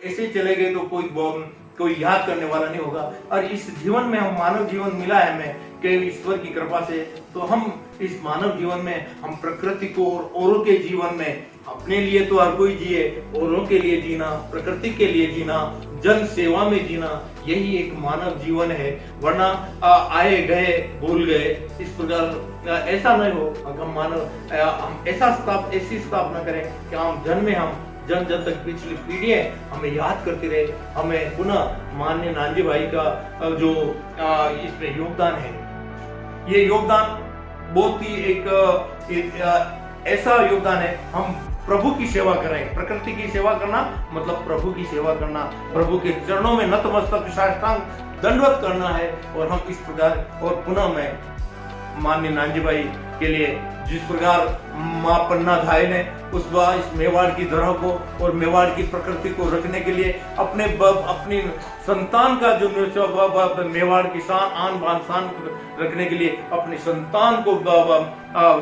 ऐसे चले गए तो कोई याद करने वाला नहीं होगा। और इस जीवन में हम मानव जीवन मिला है हमें कि ईश्वर की कृपा से, तो हम इस मानव जीवन में हम प्रकृति को और औरों के जीवन में, अपने लिए तो हर कोई जिए, औरों के लिए जीना, प्रकृति के लिए जीना, जन सेवा में जीना, यही एक मानव जीवन है। वरना आए गए भूल गए, इस प्रकार ऐसा नहीं हो। हम हम ऐसी स्थापना करें कि हम जन तक पिछली पीढ़ियां हमें याद करती रहे, हमें पुनः माननीय नानजी भाई का जो इसमें योगदान है, ये योगदान बहुत ही एक ऐसा योगदान है। हम प्रभु की सेवा करें। प्रकृति की सेवा करना मतलब प्रभु की सेवा करना, प्रभु के चरणों में नतमस्तक साष्टांग दंडवत करना है। और हम इस प्रकार, और पुनः मैं माननीय नानजी भाई के लिए जिस प्रकार माँ पन्ना धाय ने इस मेवाड़ की धरा को और मेवाड़ की प्रकृति को रखने के लिए अपनी संतान का जो मेवाड़ की आन बान शान रखने के लिए अपनी संतान को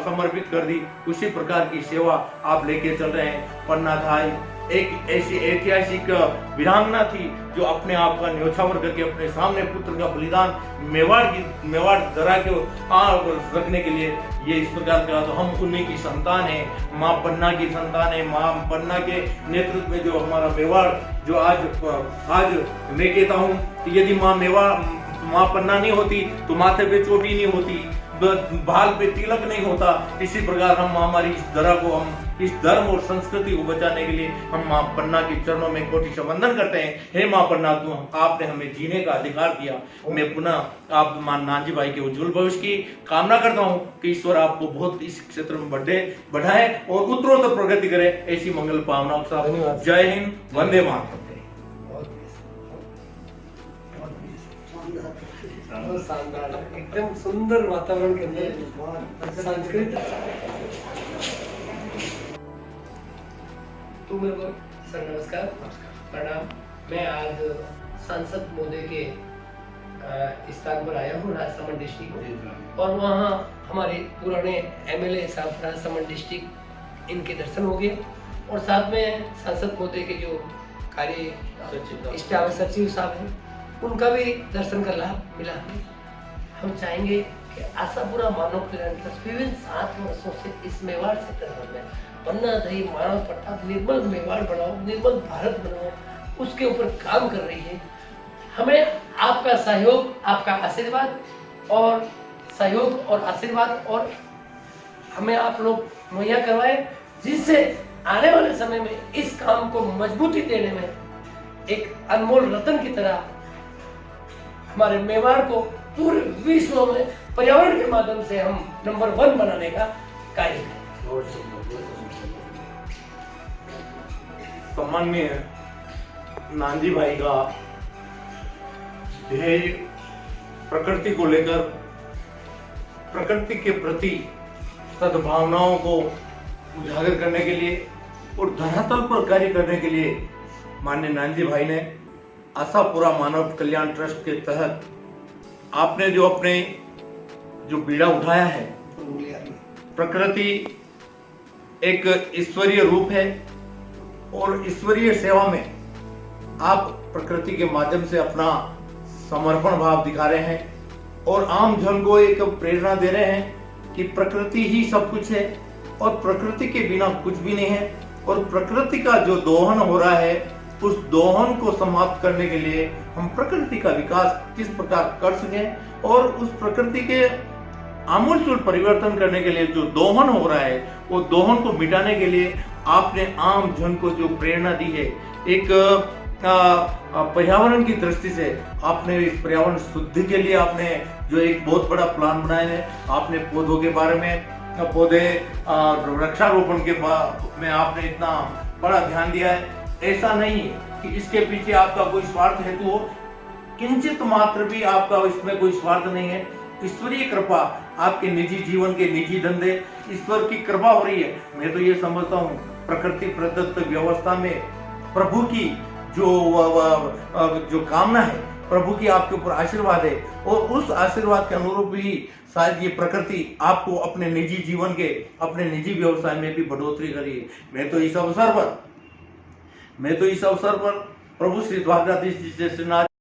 समर्पित कर दी, उसी प्रकार की सेवा आप लेके चल रहे हैं। पन्ना धाय एक ऐसी ऐतिहासिक वीरांगना थी जो अपने आप का न्योछावर करके अपने सामने पुत्र का बलिदान मेवाड़ धरा के रखने के लिए ये इस प्रकार का, तो हम उन्हीं की संतान है, माँ पन्ना की संतान है। माँ पन्ना के नेतृत्व में जो हमारा मेवाड़, जो आज मैं कहता हूँ कि यदि माँ पन्ना नहीं होती तो माथे पे चोटी नहीं होती, बाल पे तिलक नहीं होता। इसी प्रकार हम हमारी इस धरा को, हम इस धर्म और संस्कृति को बचाने के लिए हम माँ पन्ना के चरणों में कोटि से वंदन करते हैं। हे माँ पन्ना, आपने हमें जीने का अधिकार दिया। मैं पुनः आप नानजी भाई के उज्जवल भविष्य की कामना करता हूँ कि ईश्वर आपको बहुत इस क्षेत्र में बढ़ाए और उत्तरोत्तर प्रगति करे। ऐसी मंगल भावनाओं के साथ जय हिंद, वंदे मातरम। शानदार, एकदम सुंदर वातावरण के अंदर संस्कृत। तो मेरे को सर नमस्कार, प्रणाम। मैं आज सांसद महोदय के स्थान पर आया हूँ राजसमंद डिस्ट्रिक्ट, और वहाँ हमारे पुराने एमएलए साहब राजसमंद डिस्ट्रिक्ट, इनके दर्शन हो गए, और साथ में सांसद महोदय के जो कार्य स्टाफ सचिव साहब हैं उनका भी दर्शन का लाभ मिला। हम चाहेंगे कि आशापुरा मानव कल्याण ट्रस्ट विभिन्न 7 वर्षों से इस मेवाड़ क्षेत्र में पन्ना दही मानव पट्टा निर्मल मेवाड़ बनाओ, निर्मल भारत बनाओ, उसके ऊपर काम कर रही है। हमें आपका सहयोग, आपका आशीर्वाद और सहयोग और आशीर्वाद और हमें आप लोग मुहैया करवाए, जिससे आने वाले समय में इस काम को मजबूती देने में एक अनमोल रत्न की तरह हमारे मेवाड़ को पूरे विश्व में पर्यावरण के माध्यम से हम नंबर 1 बनाने का कार्य करें। सम्माननीय नानजी भाई का ध्येय प्रकृति को लेकर, प्रकृति के प्रति सद्भावनाओं को उजागर करने के लिए और धरातल पर कार्य करने के लिए माननीय नानजी भाई ने आशापुरा मानव कल्याण ट्रस्ट के तहत आपने जो बीड़ा उठाया है। प्रकृति एक ईश्वरीय रूप है और ईश्वरीय सेवा में आप प्रकृति के माध्यम से अपना समर्पण भाव दिखा रहे हैं और आम जन को एक प्रेरणा दे रहे हैं कि प्रकृति ही सब कुछ है और प्रकृति के बिना कुछ भी नहीं है। और प्रकृति का जो दोहन हो रहा है, उस दोहन को समाप्त करने के लिए हम प्रकृति का विकास किस प्रकार कर सकें और उस प्रकृति के आमूलचूल परिवर्तन करने के लिए जो दोहन हो रहा है, वो दोहन को मिटाने के लिए आपने आम जन को जो प्रेरणा दी है, एक पर्यावरण की दृष्टि से आपने इस पर्यावरण शुद्धि के लिए आपने जो एक बहुत बड़ा प्लान बनाया है। आपने पौधों के बारे में, पौधे वृक्षारोपण के में आपने इतना बड़ा ध्यान दिया है। ऐसा नहीं कि इसके पीछे आपका कोई स्वार्थ हेतु हो, किंचित मात्र भी आपका इसमें कोई स्वार्थ नहीं है। ईश्वरीय कृपा, आपके निजी जीवन के निजी धंधे, ईश्वर की कृपा हो रही है। मैं तो ये समझता हूँ प्रकृति प्रदत्त व्यवस्था में प्रभु की जो कामना है, प्रभु की आपके ऊपर आशीर्वाद है और उस आशीर्वाद के अनुरूप ही शायद ये प्रकृति आपको अपने निजी जीवन के, अपने निजी व्यवसाय में भी बढ़ोतरी करी है। मैं तो इस अवसर पर प्रभु श्री द्वारकाधीश जी से